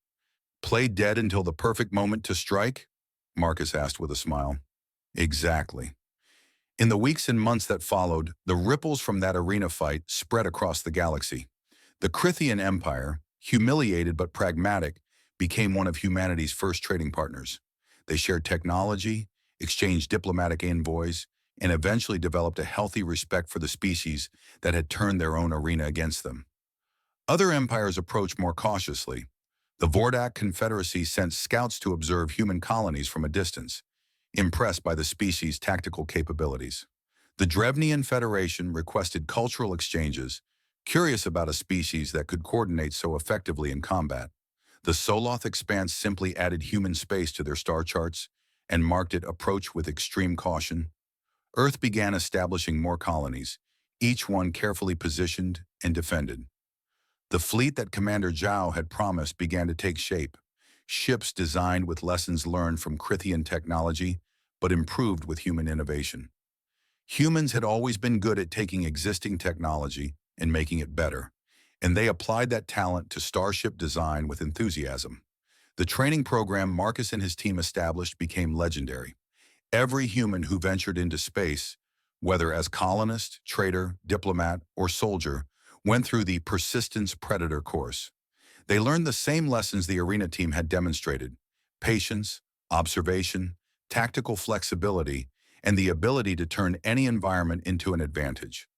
"Play dead until the perfect moment to strike?" Marcus asked with a smile. "Exactly." In the weeks and months that followed, the ripples from that arena fight spread across the galaxy. The Crithian Empire, humiliated but pragmatic, became one of humanity's first trading partners. They shared technology, exchanged diplomatic envoys, and eventually developed a healthy respect for the species that had turned their own arena against them. Other empires approached more cautiously. The Vordak Confederacy sent scouts to observe human colonies from a distance, impressed by the species' tactical capabilities. The Drevnian Federation requested cultural exchanges, curious about a species that could coordinate so effectively in combat. The Soloth Expanse simply added human space to their star charts and marked it approach with extreme caution. Earth began establishing more colonies, each one carefully positioned and defended. The fleet that Commander Zhao had promised began to take shape. Ships designed with lessons learned from Krithian technology, but improved with human innovation. Humans had always been good at taking existing technology and making it better, and they applied that talent to starship design with enthusiasm. The training program Marcus and his team established became legendary. Every human who ventured into space, whether as colonist, trader, diplomat, or soldier, went through the Persistence Predator course. They learned the same lessons the arena team had demonstrated: patience, observation, tactical flexibility, and the ability to turn any environment into an advantage.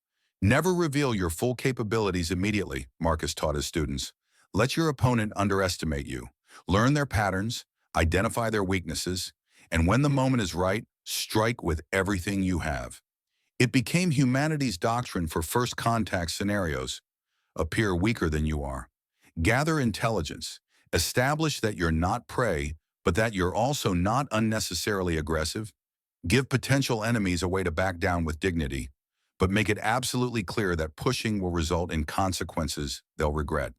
Never reveal your full capabilities immediately, Marcus taught his students. Let your opponent underestimate you. Learn their patterns, identify their weaknesses, and when the moment is right, strike with everything you have. It became humanity's doctrine for first contact scenarios. Appear weaker than you are. Gather intelligence. Establish that you're not prey, but that you're also not unnecessarily aggressive. Give potential enemies a way to back down with dignity, but make it absolutely clear that pushing will result in consequences they'll regret.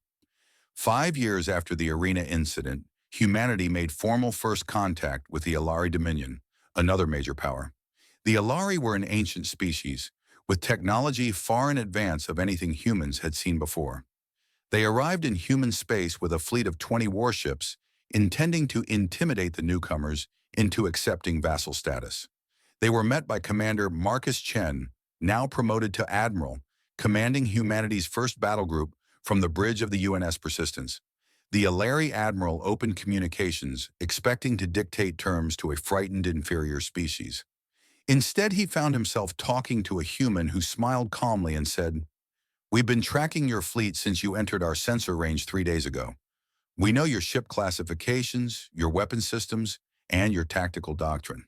5 years after the arena incident, humanity made formal first contact with the Alari Dominion, another major power. The Alari were an ancient species, with technology far in advance of anything humans had seen before. They arrived in human space with a fleet of 20 warships, intending to intimidate the newcomers into accepting vassal status. They were met by Commander Marcus Chen, now promoted to Admiral, commanding humanity's first battle group from the bridge of the UNS Persistence. The Alari Admiral opened communications, expecting to dictate terms to a frightened inferior species. Instead, he found himself talking to a human who smiled calmly and said, "We've been tracking your fleet since you entered our sensor range 3 days ago. We know your ship classifications, your weapon systems, and your tactical doctrine.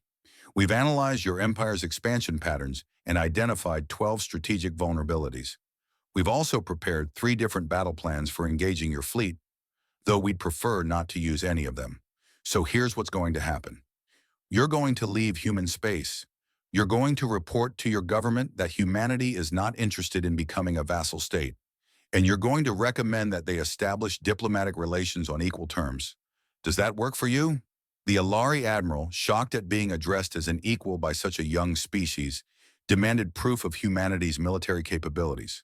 We've analyzed your empire's expansion patterns and identified 12 strategic vulnerabilities. We've also prepared 3 different battle plans for engaging your fleet, though we'd prefer not to use any of them. So here's what's going to happen. You're going to leave human space. You're going to report to your government that humanity is not interested in becoming a vassal state, and you're going to recommend that they establish diplomatic relations on equal terms. Does that work for you?" The Alari Admiral, shocked at being addressed as an equal by such a young species, demanded proof of humanity's military capabilities.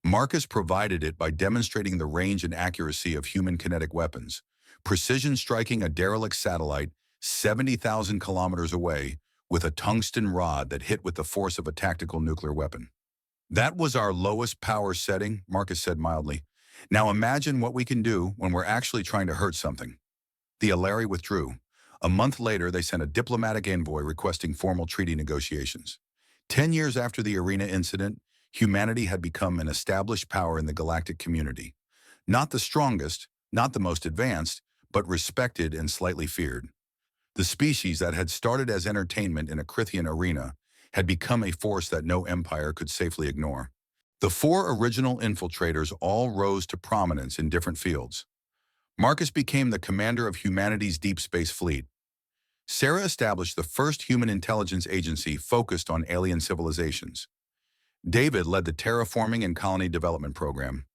Marcus provided it by demonstrating the range and accuracy of human kinetic weapons, precision striking a derelict satellite 70,000 kilometers away with a tungsten rod that hit with the force of a tactical nuclear weapon. "That was our lowest power setting," Marcus said mildly. "Now imagine what we can do when we're actually trying to hurt something." The Alari withdrew. A month later, they sent a diplomatic envoy requesting formal treaty negotiations. 10 years after the arena incident, humanity had become an established power in the galactic community. Not the strongest, not the most advanced, but respected and slightly feared. The species that had started as entertainment in a Krithian arena had become a force that no empire could safely ignore. The 4 original infiltrators all rose to prominence in different fields. Marcus became the commander of humanity's deep space fleet. Sarah established the first human intelligence agency focused on alien civilizations. David led the terraforming and colony development program.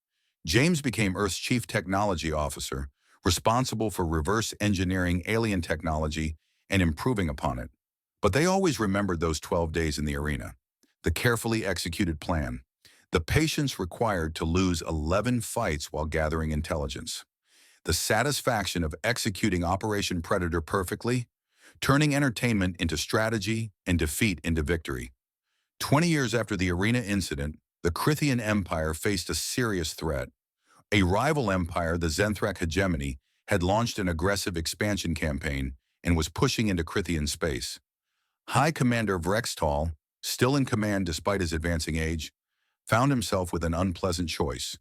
James became Earth's chief technology officer, responsible for reverse engineering alien technology and improving upon it. But they always remembered those 12 days in the arena, the carefully executed plan, the patience required to lose 11 fights while gathering intelligence, the satisfaction of executing Operation Predator perfectly, turning entertainment into strategy and defeat into victory. 20 years after the arena incident, the Krithian Empire faced a serious threat. A rival empire, the Zenthrak hegemony, had launched an aggressive expansion campaign and was pushing into Krithian space. High Commander Vrextal, still in command despite his advancing age, found himself with an unpleasant choice: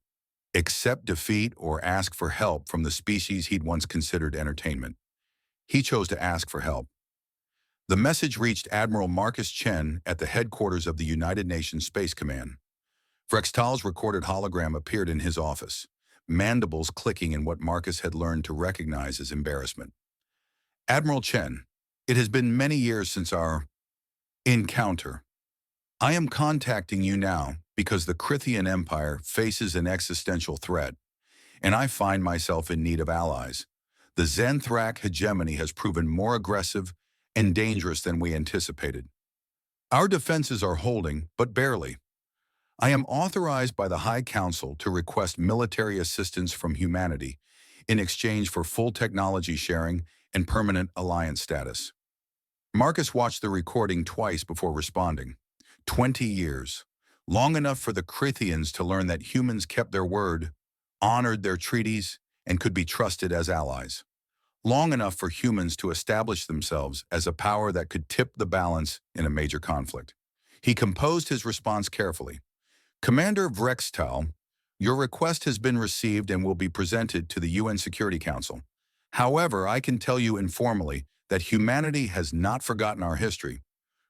accept defeat or ask for help from the species he'd once considered entertainment. He chose to ask for help. The message reached Admiral Marcus Chen at the headquarters of the United Nations Space Command. Vrextal's recorded hologram appeared in his office, mandibles clicking in what Marcus had learned to recognize as embarrassment. Admiral Chen, it has been many years since our encounter. I am contacting you now because the Crithian Empire faces an existential threat, and I find myself in need of allies. The Zenthrak hegemony has proven more aggressive and dangerous than we anticipated. Our defenses are holding, but barely. I am authorized by the High Council to request military assistance from humanity in exchange for full technology sharing and permanent alliance status. Marcus watched the recording twice before responding. 20 years. Long enough for the Crithians to learn that humans kept their word, honored their treaties, and could be trusted as allies. Long enough for humans to establish themselves as a power that could tip the balance in a major conflict. He composed his response carefully. Commander Vrextal, your request has been received and will be presented to the UN Security Council. However, I can tell you informally that humanity has not forgotten our history.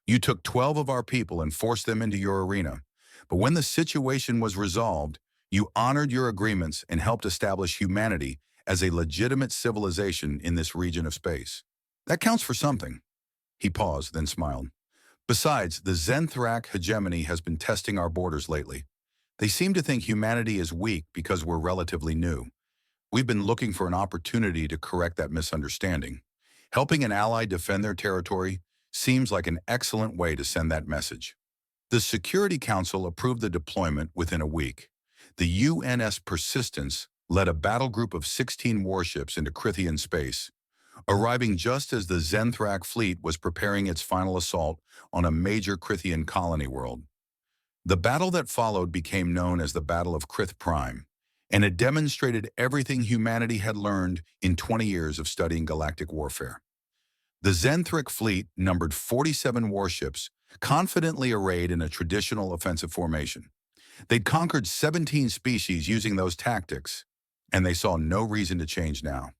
You took 12 of our people and forced them into your arena. But when the situation was resolved, you honored your agreements and helped establish humanity as a legitimate civilization in this region of space. That counts for something. He paused, then smiled. Besides, the Zenthrak hegemony has been testing our borders lately. They seem to think humanity is weak because we're relatively new. We've been looking for an opportunity to correct that misunderstanding. Helping an ally defend their territory seems like an excellent way to send that message. The Security Council approved the deployment within a week. The UNS Persistence led a battle group of 16 warships into Crithian space, arriving just as the Zenthrak fleet was preparing its final assault on a major Crithian colony world. The battle that followed became known as the Battle of Crith Prime, and it demonstrated everything humanity had learned in 20 years of studying galactic warfare. The Zenthrak fleet numbered 47 warships, confidently arrayed in a traditional offensive formation. They'd conquered 17 species using those tactics, and they saw no reason to change now.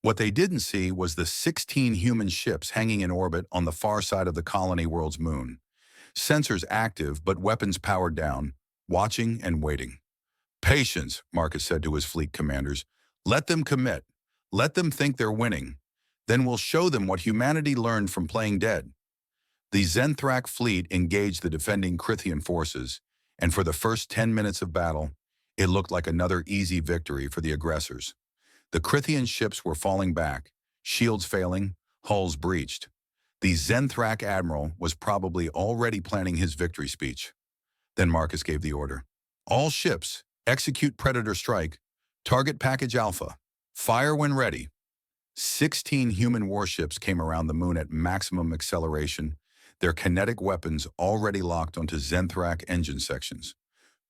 What they didn't see was the 16 human ships hanging in orbit on the far side of the colony world's moon. Sensors active, but weapons powered down, watching and waiting. Patience, Marcus said to his fleet commanders. Let them commit. Let them think they're winning. Then we'll show them what humanity learned from playing dead. The Zenthrak fleet engaged the defending Crithian forces, and for the first 10 minutes of battle, it looked like another easy victory for the aggressors. The Crithian ships were falling back, shields failing, hulls breached. The Zenthrak admiral was probably already planning his victory speech. Then Marcus gave the order. All ships, execute Predator Strike, target package Alpha, fire when ready. 16 human warships came around the moon at maximum acceleration, their kinetic weapons already locked onto Zenthrak engine sections.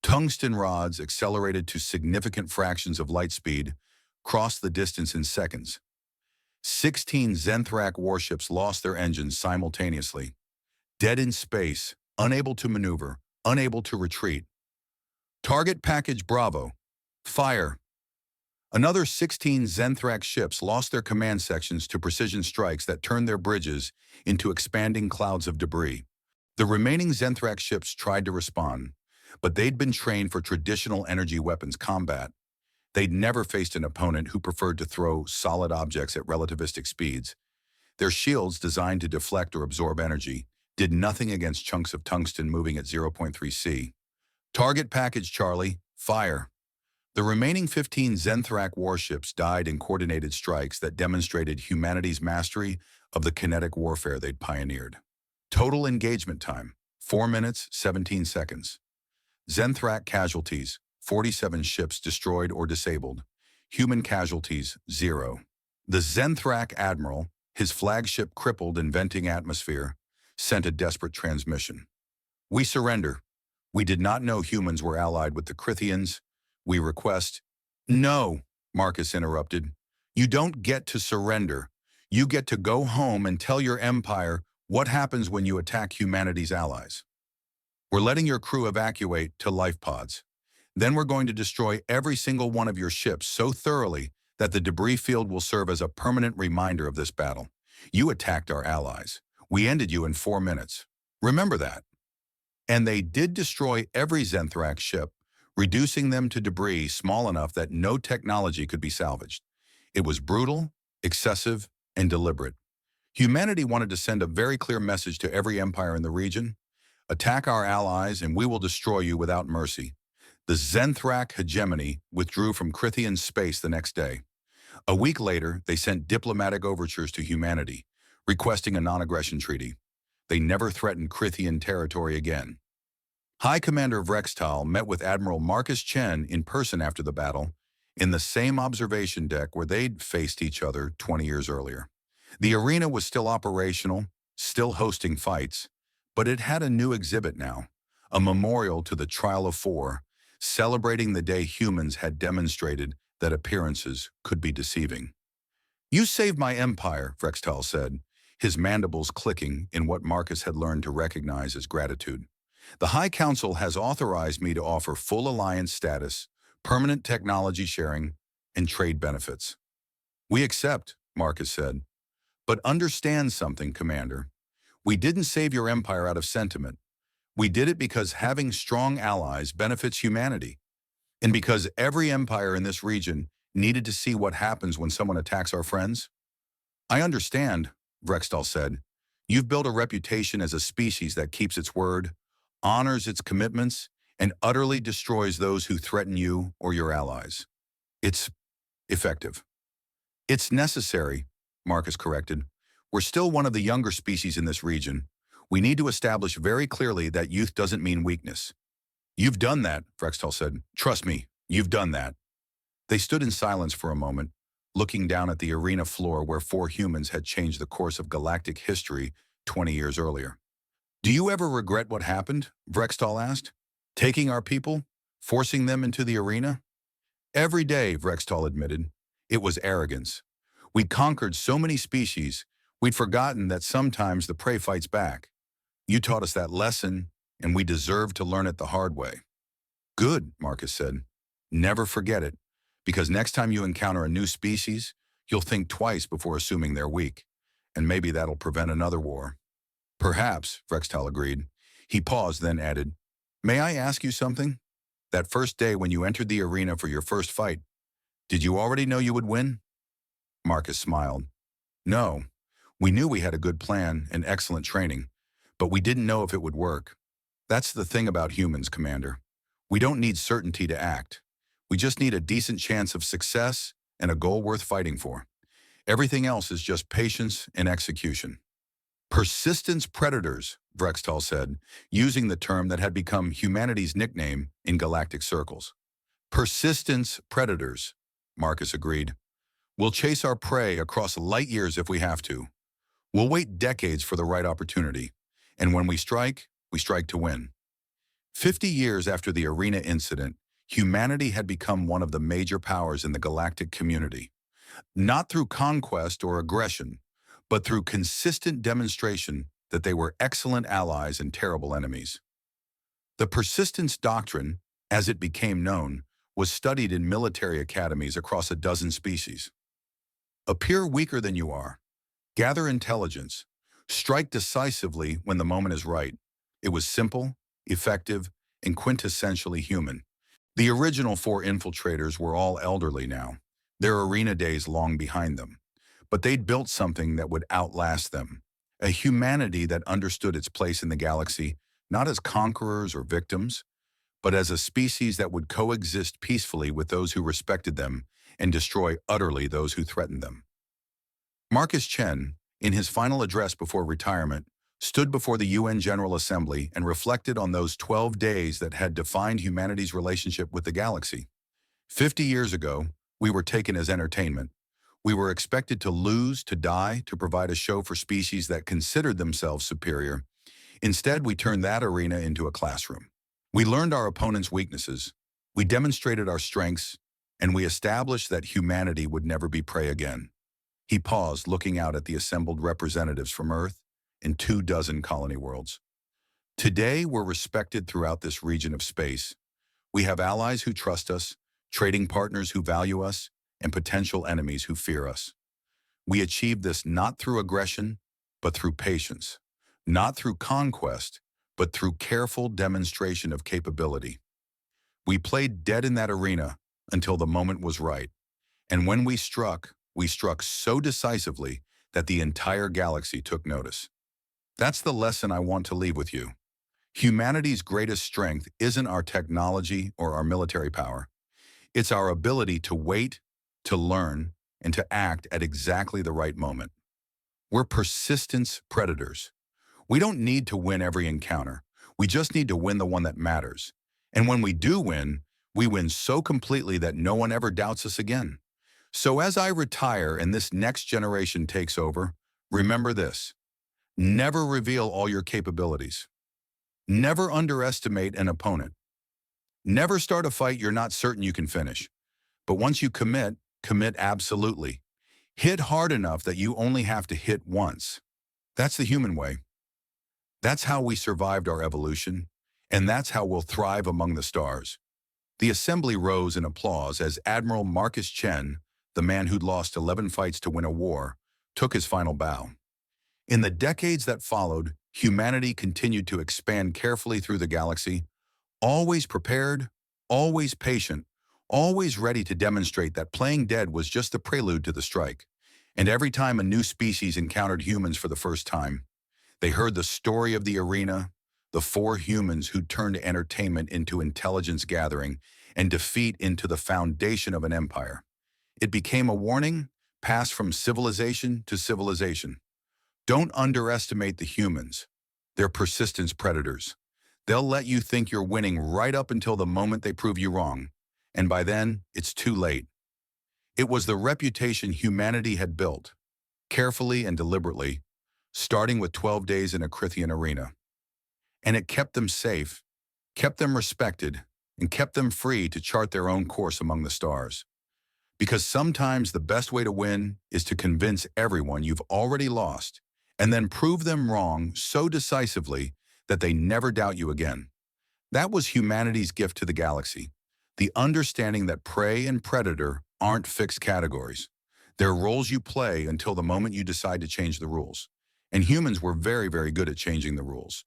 Tungsten rods, accelerated to significant fractions of light speed, crossed the distance in seconds. 16 Zenthrak warships lost their engines simultaneously. Dead in space, unable to maneuver, unable to retreat. Target package Bravo. Fire. Another 16 Zenthrak ships lost their command sections to precision strikes that turned their bridges into expanding clouds of debris. The remaining Zenthrak ships tried to respond, but they'd been trained for traditional energy weapons combat. They'd never faced an opponent who preferred to throw solid objects at relativistic speeds. Their shields, designed to deflect or absorb energy, did nothing against chunks of tungsten moving at 0.3 C. Target package Charlie, fire. The remaining 15 Zenthrak warships died in coordinated strikes that demonstrated humanity's mastery of the kinetic warfare they'd pioneered. Total engagement time, 4 minutes, 17 seconds. Zenthrak casualties, 47 ships destroyed or disabled. Human casualties, 0. The Zenthrak admiral, his flagship crippled and venting atmosphere, sent a desperate transmission. We surrender. We did not know humans were allied with the Crithians. We request. No, Marcus interrupted. You don't get to surrender. You get to go home and tell your empire What happens when you attack humanity's allies? We're letting your crew evacuate to life pods. Then we're going to destroy every single one of your ships so thoroughly that the debris field will serve as a permanent reminder of this battle. You attacked our allies. We ended you in 4 minutes. Remember that. And they did destroy every Zenthrak ship, reducing them to debris small enough that no technology could be salvaged. It was brutal, excessive, and deliberate. Humanity wanted to send a very clear message to every empire in the region: attack our allies and we will destroy you without mercy. The Zenthrak hegemony withdrew from Crithian space the next day. A week later, they sent diplomatic overtures to humanity, requesting a non-aggression treaty. They never threatened Crithian territory again. High Commander Vrextal met with Admiral Marcus Chen in person after the battle, in the same observation deck where they'd faced each other 20 years earlier. The arena was still operational, still hosting fights, but it had a new exhibit now, a memorial to the Trial of Four, celebrating the day humans had demonstrated that appearances could be deceiving. "You saved my empire," Vrextal said, his mandibles clicking in what Marcus had learned to recognize as gratitude. "The High Council has authorized me to offer full alliance status, permanent technology sharing, and trade benefits." "We accept," Marcus said. "But understand something, Commander. We didn't save your empire out of sentiment. We did it because having strong allies benefits humanity, and because every empire in this region needed to see what happens when someone attacks our friends." "I understand," Vrextal said. "You've built a reputation as a species that keeps its word, honors its commitments, and utterly destroys those who threaten you or your allies. It's effective." "It's necessary," Marcus corrected. "We're still one of the younger species in this region. We need to establish very clearly that youth doesn't mean weakness." "You've done that," Vrextal said. "Trust me, you've done that." They stood in silence for a moment, looking down at the arena floor where 4 humans had changed the course of galactic history 20 years earlier. "Do you ever regret what happened?" Vrextal asked. "Taking our people? Forcing them into the arena?" "Every day," Vrextal admitted. "It was arrogance. We'd conquered so many species, we'd forgotten that sometimes the prey fights back. You taught us that lesson, and we deserve to learn it the hard way." "Good," Marcus said. "Never forget it, because next time you encounter a new species, you'll think twice before assuming they're weak, and maybe that'll prevent another war." "Perhaps," Vrextal agreed. He paused, then added, "May I ask you something? That first day when you entered the arena for your first fight, did you already know you would win?" Marcus smiled. "No. We knew we had a good plan and excellent training, but we didn't know if it would work. That's the thing about humans, Commander. We don't need certainty to act. We just need a decent chance of success and a goal worth fighting for. Everything else is just patience and execution." "Persistence predators," Vrextal said, using the term that had become humanity's nickname in galactic circles. "Persistence predators," Marcus agreed. "We'll chase our prey across light years if we have to. We'll wait decades for the right opportunity, and when we strike to win." 50 years after the arena incident, humanity had become one of the major powers in the galactic community. Not through conquest or aggression, but through consistent demonstration that they were excellent allies and terrible enemies. The persistence doctrine, as it became known, was studied in military academies across a dozen species. Appear weaker than you are. Gather intelligence. Strike decisively when the moment is right. It was simple, effective, and quintessentially human. The original 4 infiltrators were all elderly now, their arena days long behind them. But they'd built something that would outlast them, a humanity that understood its place in the galaxy, not as conquerors or victims, but as a species that would coexist peacefully with those who respected them and destroy utterly those who threatened them. Marcus Chen, in his final address before retirement, stood before the UN General Assembly and reflected on those 12 days that had defined humanity's relationship with the galaxy. 50 years ago, we were taken as entertainment. We were expected to lose, to die, to provide a show for species that considered themselves superior. Instead, we turned that arena into a classroom. We learned our opponent's weaknesses, we demonstrated our strengths, and we established that humanity would never be prey again. He paused, looking out at the assembled representatives from Earth, and 24 colony worlds. Today, we're respected throughout this region of space. We have allies who trust us, trading partners who value us, and potential enemies who fear us. We achieve this not through aggression, but through patience. Not through conquest, but through careful demonstration of capability. We played dead in that arena until the moment was right. And when we struck so decisively that the entire galaxy took notice. That's the lesson I want to leave with you. Humanity's greatest strength isn't our technology or our military power. It's our ability to wait, to learn, and to act at exactly the right moment. We're persistence predators. We don't need to win every encounter. We just need to win the one that matters. And when we do win, we win so completely that no one ever doubts us again. So as I retire and this next generation takes over, remember this. Never reveal all your capabilities. Never underestimate an opponent. Never start a fight you're not certain you can finish. But once you commit absolutely. Hit hard enough that you only have to hit once. That's the human way. That's how we survived our evolution, and that's how we'll thrive among the stars. The assembly rose in applause as Admiral Marcus Chen, the man who'd lost 11 fights to win a war, took his final bow. In the decades that followed, humanity continued to expand carefully through the galaxy, always prepared, always patient, always ready to demonstrate that playing dead was just the prelude to the strike. And every time a new species encountered humans for the first time, they heard the story of the arena, the 4 humans who turned entertainment into intelligence gathering and defeat into the foundation of an empire. It became a warning, passed from civilization to civilization. Don't underestimate the humans. They're persistence predators. They'll let you think you're winning right up until the moment they prove you wrong. And by then, it's too late. It was the reputation humanity had built, carefully and deliberately, starting with 12 days in a Crithian arena. And it kept them safe, kept them respected, and kept them free to chart their own course among the stars. Because sometimes the best way to win is to convince everyone you've already lost, and then prove them wrong so decisively that they never doubt you again. That was humanity's gift to the galaxy, the understanding that prey and predator aren't fixed categories. They're roles you play until the moment you decide to change the rules. And humans were very, very good at changing the rules.